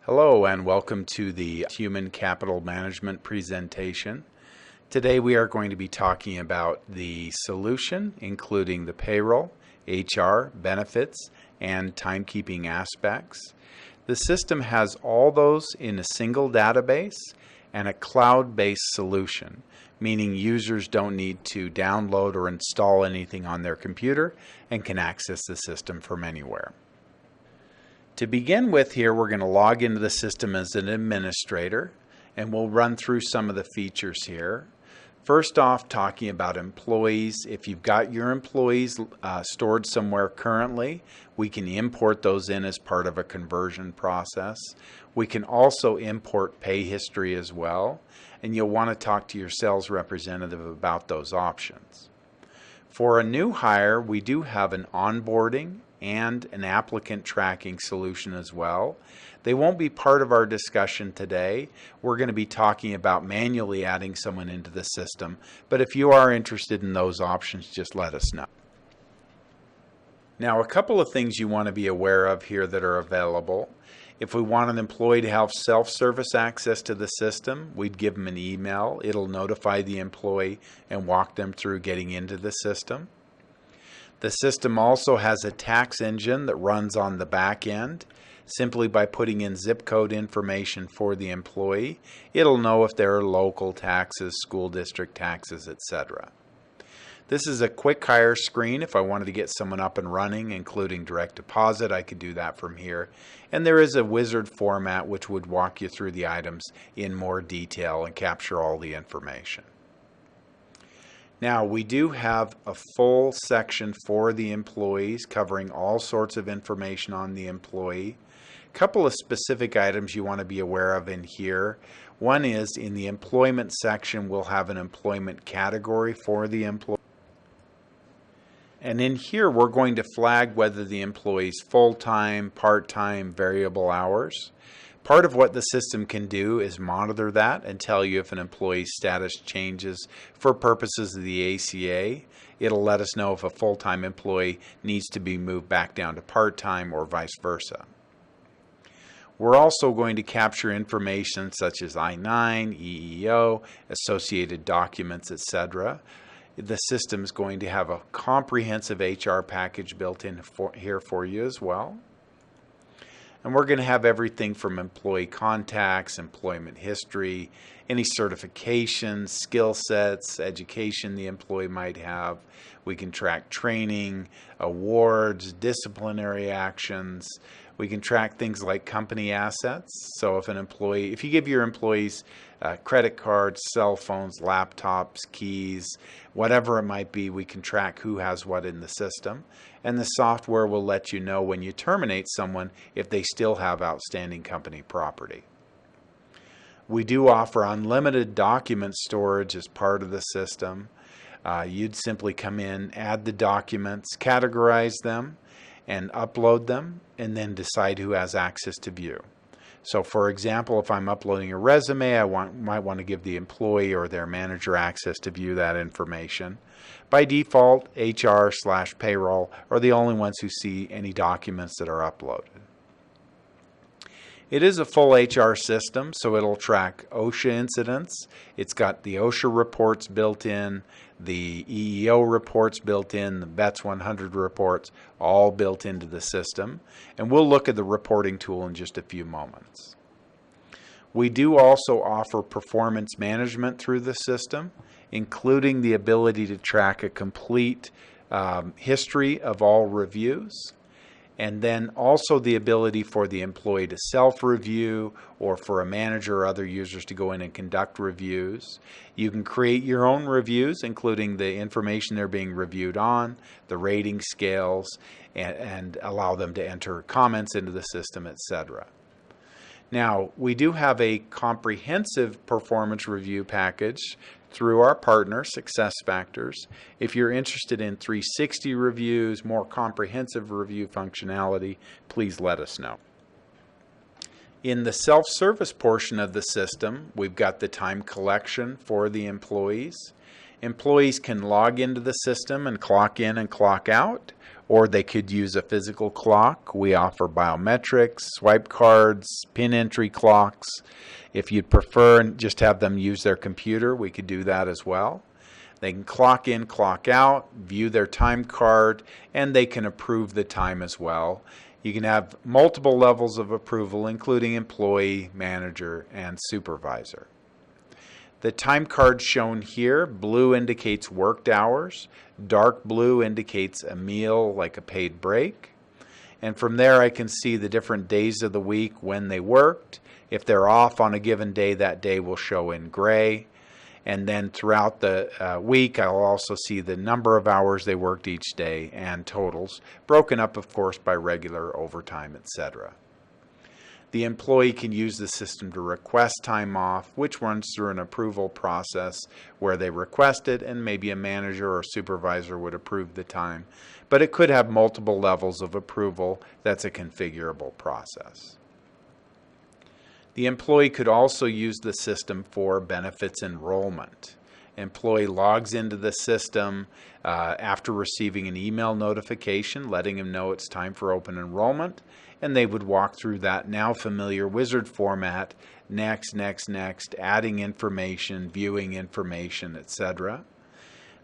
Hello and welcome to the Human Capital Management presentation. Today we are going to be talking about the solution, including the payroll, HR, benefits, and timekeeping aspects. The system has all those in a single database and a cloud-based solution, meaning users don't need to download or install anything on their computer and can access the system from anywhere. To begin with here, we're going to log into the system as an administrator, and we'll run through some of the features here. First off, talking about employees. If you've got your employees stored somewhere currently, we can import those in as part of a conversion process. We can also import pay history as well, and you'll want to talk to your sales representative about those options. For a new hire, we do have an onboarding and an applicant tracking solution as well. They won't be part of our discussion today. We're going to be talking about manually adding someone into the system, but if you are interested in those options, just let us know. Now, a couple of things you want to be aware of here that are available. If we want an employee to have self-service access to the system, we'd give them an email. It'll notify the employee and walk them through getting into the system. The system also has a tax engine that runs on the back end. Simply by putting in zip code information for the employee, it'll know if there are local taxes, school district taxes, etc. This is a quick hire screen. If I wanted to get someone up and running, including direct deposit, I could do that from here. And there is a wizard format which would walk you through the items in more detail and capture all the information. Now, we do have a full section for the employees covering all sorts of information on the employee. A couple of specific items you want to be aware of in here. One is in the employment section, we'll have an employment category for the employee. And in here, we're going to flag whether the employee is full-time, part-time, variable hours. Part of what the system can do is monitor that and tell you if an employee's status changes for purposes of the ACA. It'll let us know if a full-time employee needs to be moved back down to part-time or vice versa. We're also going to capture information such as I-9, EEO, associated documents, etc. The system is going to have a comprehensive HR package built in here for you as well. And we're going to have everything from employee contacts, employment history, any certifications, skill sets, education the employee might have. We can track training, awards, disciplinary actions. We can track things like company assets. So if you give your employees credit cards, cell phones, laptops, keys, whatever it might be, we can track who has what in the system. And the software will let you know when you terminate someone if they still have outstanding company property. We do offer unlimited document storage as part of the system. You'd simply come in, add the documents, categorize them, and upload them, and then decide who has access to view. So for example, if I'm uploading a resume, I might want to give the employee or their manager access to view that information. By default, HR/payroll are the only ones who see any documents that are uploaded. It is a full HR system, so it'll track OSHA incidents. It's got the OSHA reports built in, the EEO reports built in, the BETS 100 reports, all built into the system. And we'll look at the reporting tool in just a few moments. We do also offer performance management through the system, including the ability to track a complete history of all reviews. And then also the ability for the employee to self-review or for a manager or other users to go in and conduct reviews. You can create your own reviews, including the information they're being reviewed on, the rating scales, and allow them to enter comments into the system, etc. Now, we do have a comprehensive performance review package through our partner, SuccessFactors. If you're interested in 360 reviews, more comprehensive review functionality, please let us know. In the self-service portion of the system, we've got the time collection for the employees. Employees can log into the system and clock in and clock out, or they could use a physical clock. We offer biometrics, swipe cards, pin entry clocks. If you'd prefer and just have them use their computer, we could do that as well. They can clock in, clock out, view their time card, and they can approve the time as well. You can have multiple levels of approval, including employee, manager, and supervisor. The time card shown here, blue indicates worked hours, dark blue indicates a meal like a paid break. And from there I can see the different days of the week when they worked. If they're off on a given day, that day will show in gray. And then throughout the week, I'll also see the number of hours they worked each day and totals, broken up, of course, by regular overtime, etc. The employee can use the system to request time off, which runs through an approval process where they request it, and maybe a manager or supervisor would approve the time. But it could have multiple levels of approval. That's a configurable process. The employee could also use the system for benefits enrollment. Employee logs into the system after receiving an email notification letting him know it's time for open enrollment, and they would walk through that now familiar wizard format, next, next, next, adding information, viewing information, etc.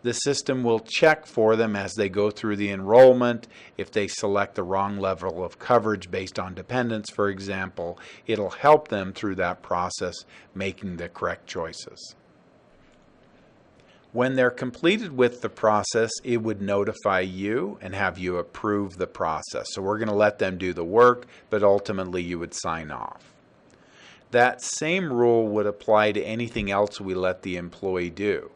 The system will check for them as they go through the enrollment. If they select the wrong level of coverage based on dependents, for example, it'll help them through that process, making the correct choices. When they're completed with the process, it would notify you and have you approve the process. So we're going to let them do the work, but ultimately you would sign off. That same rule would apply to anything else we let the employee do.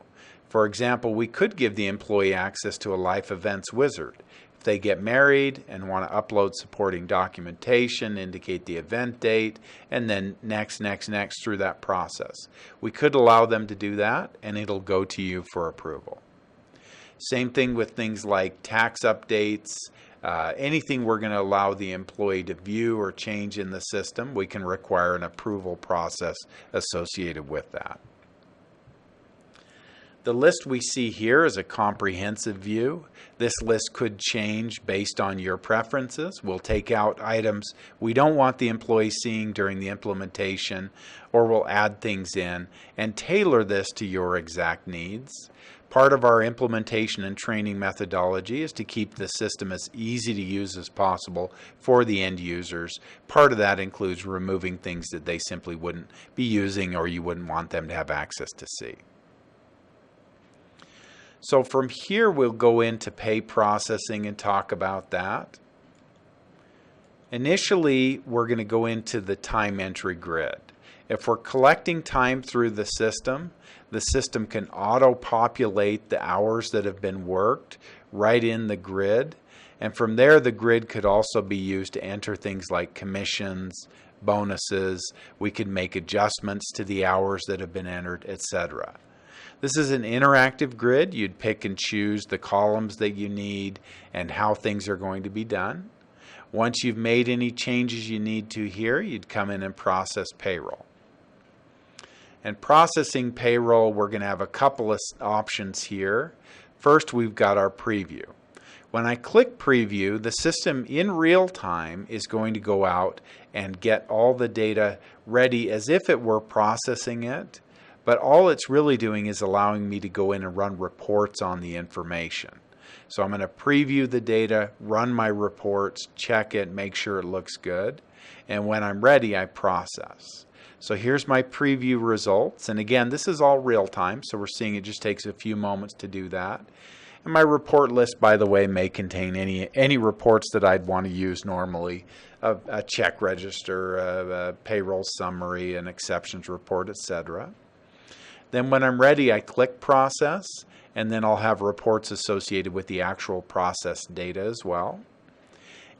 For example, we could give the employee access to a life events wizard. If they get married and want to upload supporting documentation, indicate the event date, and then next, next, next through that process. We could allow them to do that, and it'll go to you for approval. Same thing with things like tax updates, anything we're going to allow the employee to view or change in the system, we can require an approval process associated with that. The list we see here is a comprehensive view. This list could change based on your preferences. We'll take out items we don't want the employee seeing during the implementation, or we'll add things in and tailor this to your exact needs. Part of our implementation and training methodology is to keep the system as easy to use as possible for the end users. Part of that includes removing things that they simply wouldn't be using or you wouldn't want them to have access to see. So from here, we'll go into pay processing and talk about that. Initially, we're going to go into the time entry grid. If we're collecting time through the system can auto-populate the hours that have been worked right in the grid. And from there, the grid could also be used to enter things like commissions, bonuses. We could make adjustments to the hours that have been entered, etc. This is an interactive grid. You'd pick and choose the columns that you need and how things are going to be done. Once you've made any changes you need to here, you'd come in and process payroll. And processing payroll, we're going to have a couple of options here. First, we've got our preview. When I click preview, the system in real time is going to go out and get all the data ready as if it were processing it. But all it's really doing is allowing me to go in and run reports on the information. So I'm going to preview the data, run my reports, check it, make sure it looks good. And when I'm ready, I process. So here's my preview results. And again, this is all real time, so we're seeing it just takes a few moments to do that. And my report list, by the way, may contain any reports that I'd want to use normally. A check register, a payroll summary, an exceptions report, etc. Then when I'm ready, I click process, and then I'll have reports associated with the actual processed data as well.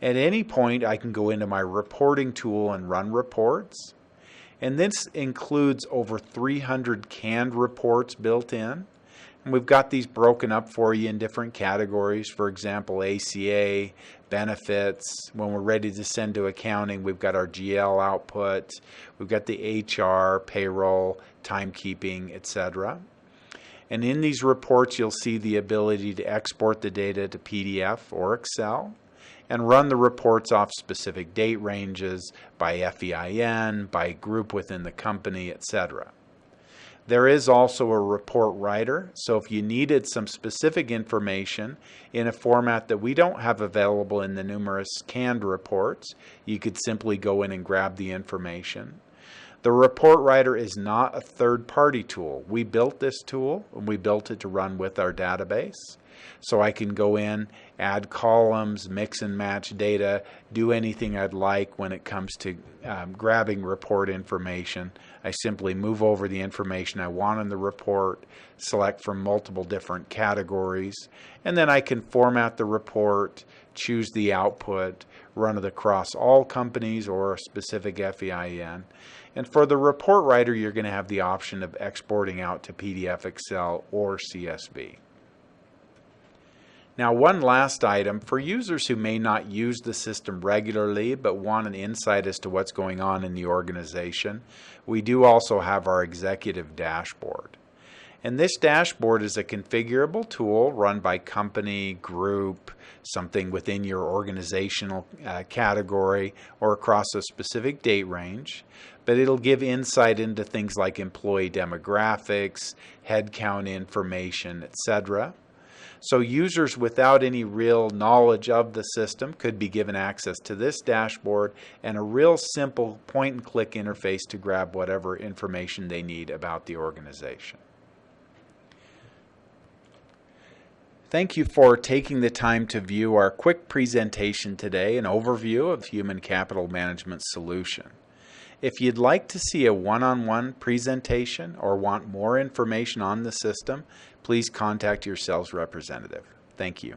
At any point, I can go into my reporting tool and run reports. And this includes over 300 canned reports built in. And we've got these broken up for you in different categories. For example, ACA, benefits. When we're ready to send to accounting, we've got our GL output. We've got the HR, payroll, timekeeping, etc. And in these reports, you'll see the ability to export the data to PDF or Excel and run the reports off specific date ranges by FEIN, by group within the company, etc. There is also a report writer, so if you needed some specific information in a format that we don't have available in the numerous canned reports, you could simply go in and grab the information. The report writer is not a third-party tool. We built this tool, and we built it to run with our database. So I can go in, add columns, mix and match data, do anything I'd like when it comes to grabbing report information. I simply move over the information I want in the report, select from multiple different categories, and then I can format the report, choose the output, run it across all companies or a specific FEIN. And for the report writer, you're going to have the option of exporting out to PDF, Excel, or CSV. Now, one last item, for users who may not use the system regularly but want an insight as to what's going on in the organization, we do also have our executive dashboard. And this dashboard is a configurable tool run by company, group, something within your organizational category or across a specific date range, but it'll give insight into things like employee demographics, headcount information, etc. So users without any real knowledge of the system could be given access to this dashboard and a real simple point-and-click interface to grab whatever information they need about the organization. Thank you for taking the time to view our quick presentation today, an overview of Human Capital Management Solution. If you'd like to see a one-on-one presentation or want more information on the system, please contact your sales representative. Thank you.